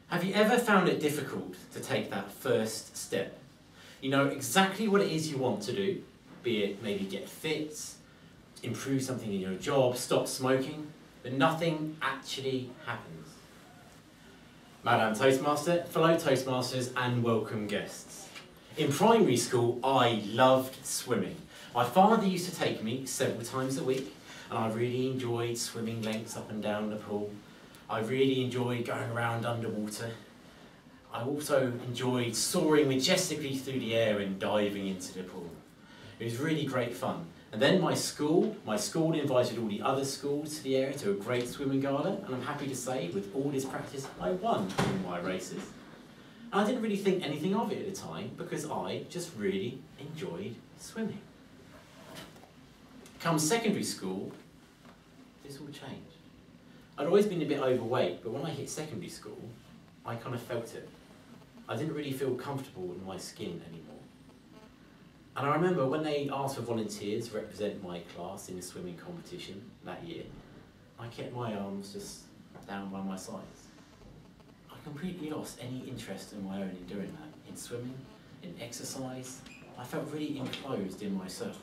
Have you ever found it difficult to take that first step? You know exactly what it is you want to do, be it maybe get fit, improve something in your job, stop smoking, but nothing actually happens. Madam Toastmaster, fellow Toastmasters and welcome guests. In primary school, I loved swimming. My father used to take me several times a week, and I really enjoyed swimming lengths up and down the pool. I really enjoyed going around underwater. I also enjoyed soaring majestically through the air and diving into the pool. It was really great fun. And then my school invited all the other schools to the area to a great swimming gala, and I'm happy to say, with all this practice, I won all my races. And I didn't really think anything of it at the time, because I just really enjoyed swimming. Come secondary school, this all changed. I'd always been a bit overweight, but when I hit secondary school, I kind of felt it. I didn't really feel comfortable in my skin anymore. And I remember when they asked for volunteers to represent my class in the swimming competition that year, I kept my arms just down by my sides. I completely lost any interest in my own in doing that, in swimming, in exercise. I felt really enclosed in myself.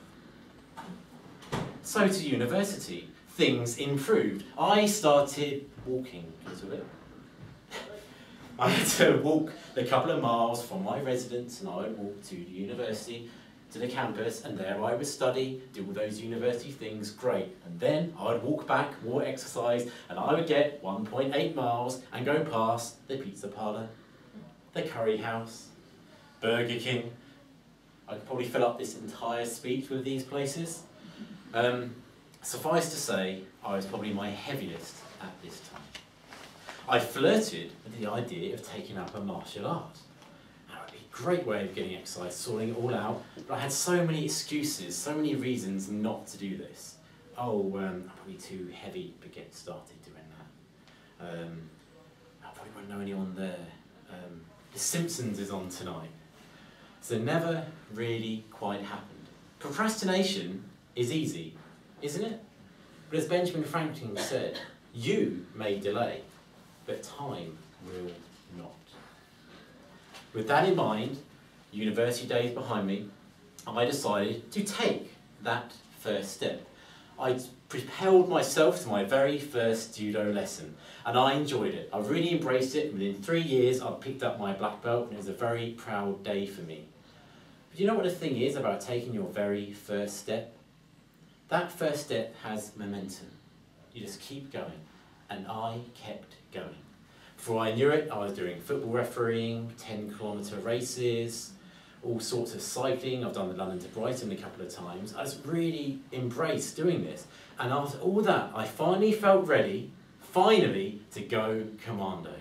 So to university, things improved. I started walking a little bit. I had to walk a couple of miles from my residence, and I would walk to the university, to the campus, and there I would study, do all those university things, great. And then I would walk back, more exercise, and I would get 1.8 miles and go past the pizza parlour, the curry house, Burger King. I could probably fill up this entire speech with these places. Suffice to say, I was probably my heaviest at this time. I flirted with the idea of taking up a martial art. That would be a great way of getting exercise, sorting it all out, but I had so many excuses, so many reasons not to do this. I'm probably too heavy to get started doing that. I probably won't know anyone there. The Simpsons is on tonight. So it never really quite happened. Procrastination is easy, isn't it? But as Benjamin Franklin said, you may delay, but time will not. With that in mind, university days behind me, I decided to take that first step. I propelled myself to my very first judo lesson, and I enjoyed it. I really embraced it. Within 3 years, I picked up my black belt, and it was a very proud day for me. But you know what the thing is about taking your very first step? That first step has momentum. You just keep going, and I kept going. Before I knew it, I was doing football refereeing, 10-kilometre races, all sorts of cycling. I've done the London to Brighton a couple of times. I just really embraced doing this. And after all that, I finally felt ready, to go Commando.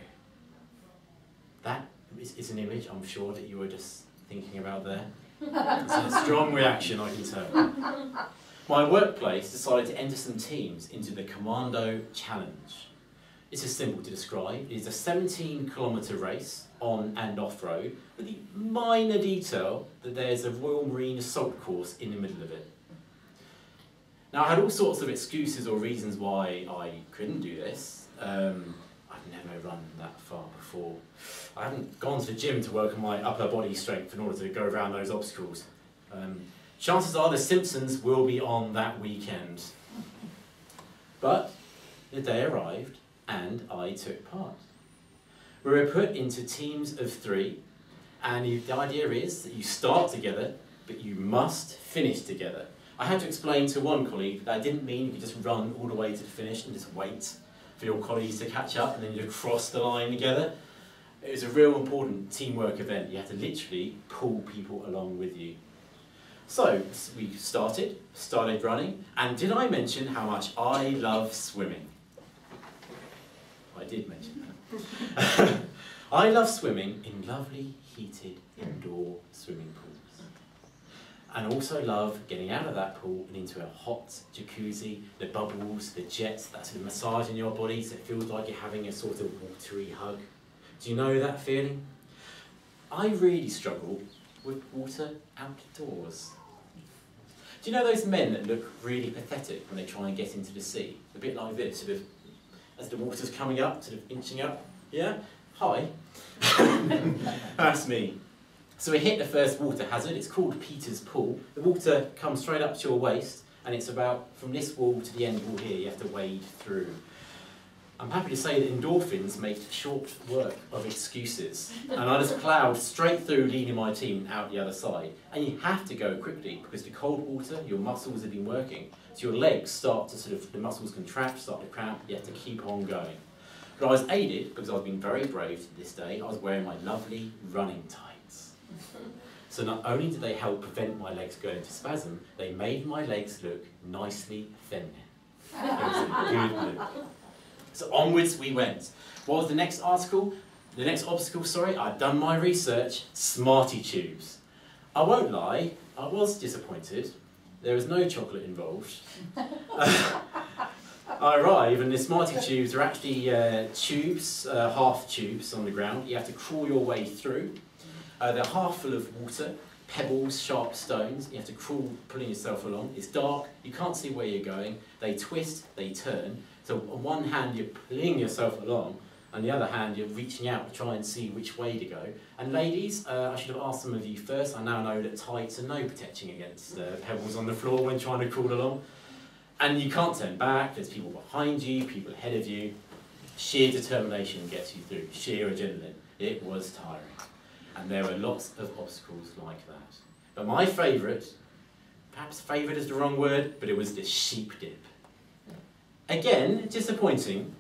That is an image I'm sure that you were just thinking about there. It's a strong reaction, I can tell. My workplace decided to enter some teams into the Commando Challenge. This is simple to describe. It is a 17-kilometre race on and off-road, with the minor detail that there's a Royal Marine assault course in the middle of it. Now, I had all sorts of excuses or reasons why I couldn't do this. I've never run that far before. I haven't gone to the gym to work on my upper body strength in order to go around those obstacles. Chances are the Simpsons will be on that weekend. But the day arrived and I took part. We were put into teams of 3, and the idea is that you start together, but you must finish together. I had to explain to one colleague that didn't mean you could just run all the way to the finish and just wait for your colleagues to catch up and then you cross the line together. It was a real important teamwork event. You had to literally pull people along with you. So we started running, and did I mention how much I love swimming? I did mention that. I love swimming in lovely, heated, indoor swimming pools. And also love getting out of that pool and into a hot jacuzzi, the bubbles, the jets, that sort of massage in your body so it feels like you're having a sort of watery hug. Do you know that feeling? I really struggle with water outdoors. Do you know those men that look really pathetic when they try and get into the sea? A bit like this, sort of, as the water's coming up, sort of inching up, yeah? hi. That's me. So we hit the first water hazard. It's called Peter's Pool. The water comes straight up to your waist, and it's about from this wall to the end wall here. You have to wade through. I'm happy to say that endorphins make short work of excuses. And I just plowed straight through, leading my team out the other side. And you have to go quickly, because the cold water, your muscles have been working. So your legs start to the muscles contract, start to cramp, you have to keep on going. But I was aided, because I've been very brave to this day, I was wearing my lovely running tights. So not only did they help prevent my legs going into spasm, they made my legs look nicely feminine. It was a good look. So onwards we went. What was the next article? The next obstacle, sorry, I'd done my research, Smarty Tubes. I won't lie, I was disappointed. There was no chocolate involved. I arrive and the Smarty Tubes are actually tubes, half tubes on the ground. You have to crawl your way through. They're half full of water, pebbles, sharp stones. You have to crawl, pulling yourself along. It's dark, you can't see where you're going. They twist, they turn. So on one hand you're pulling yourself along, on the other hand you're reaching out to try and see which way to go. And ladies, I should have asked some of you first. I now know that tights are no protecting against pebbles on the floor when trying to crawl along. And you can't turn back, there's people behind you, people ahead of you. Sheer determination gets you through, sheer adrenaline. It was tiring. And there were lots of obstacles like that. But my favourite, perhaps favourite is the wrong word, but it was the sheep dip. Again, disappointing.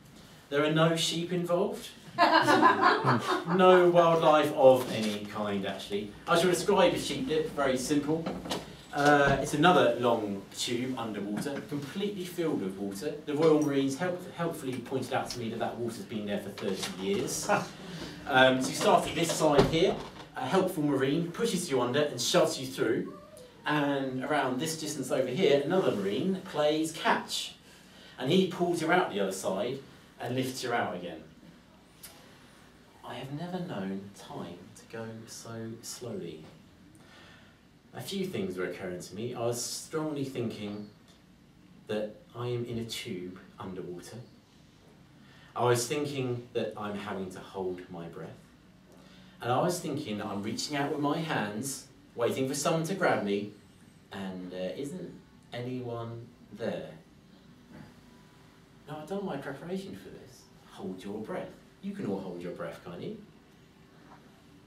There are no sheep involved. No wildlife of any kind, actually. I shall describe a sheep dip, very simple. It's another long tube underwater, completely filled with water. The Royal Marines helpfully pointed out to me that that water's been there for 30 years. So you start at this side here, a helpful Marine pushes you under and shoves you through. And around this distance over here, another Marine plays catch. And he pulls you out the other side and lifts you out again. I have never known time to go so slowly. A few things were occurring to me. I was strongly thinking that I am in a tube underwater. I was thinking that I'm having to hold my breath. And I was thinking that I'm reaching out with my hands, waiting for someone to grab me, and there isn't anyone there. Now, I've done my preparation for this. Hold your breath. You can all hold your breath, can't you?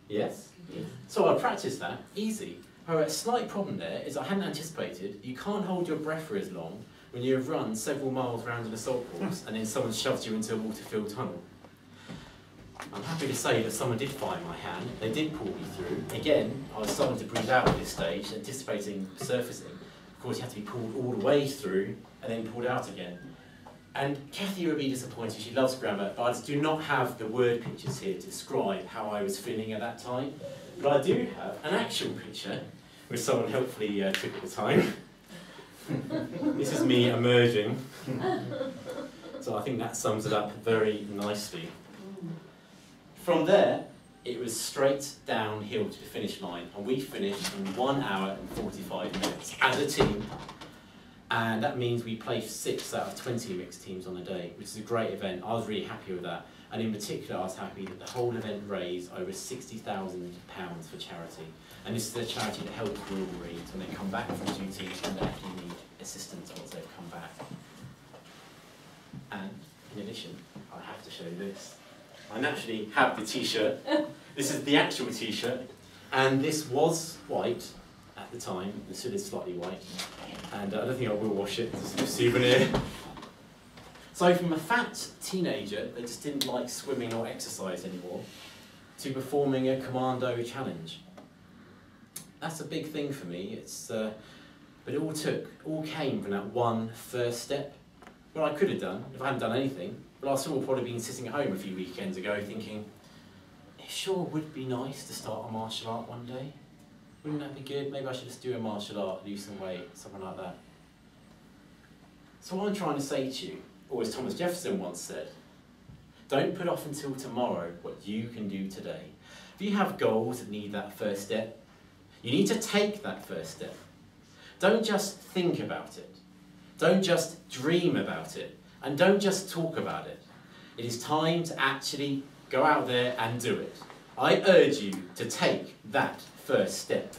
Yes? Yes. So I practiced that, easy. However, a slight problem there is I hadn't anticipated you can't hold your breath for as long when you have run several miles around an assault course and then someone shoves you into a water-filled tunnel. I'm happy to say that someone did find my hand. They did pull me through. Again, I was starting to breathe out at this stage, anticipating surfacing. Of course, you have to be pulled all the way through and then pulled out again. And Kathy would be disappointed, she loves grammar, but I just do not have the word pictures here to describe how I was feeling at that time. But I do have an actual picture, which someone helpfully took at the time. This is me emerging. So I think that sums it up very nicely. From there, it was straight downhill to the finish line, and we finished in 1 hour and 45 minutes as a team. And that means we placed 6 out of 20 mixed teams on the day, which is a great event. I was really happy with that. And in particular, I was happy that the whole event raised over £60,000 for charity. And this is a charity that helps Royal Marines when they come back from duty and they actually need assistance once they've come back. And in addition, I have to show you this. I naturally have the t-shirt. This is the actual t-shirt. And this was white at the time. The still is slightly white. And I don't think I will wash it, it's a souvenir. So from a fat teenager that just didn't like swimming or exercise anymore, to performing a Commando challenge. That's a big thing for me. But it all came from that one first step. What I could have done, if I hadn't done anything, but I still probably been sitting at home a few weekends ago thinking, it sure would be nice to start a martial art one day. Wouldn't that be good? Maybe I should just do a martial art, lose some weight, something like that. So what I'm trying to say to you, or as Thomas Jefferson once said, don't put off until tomorrow what you can do today. If you have goals that need that first step, you need to take that first step. Don't just think about it. Don't just dream about it. And don't just talk about it. It is time to actually Go out there and do it. I urge you to take that first step.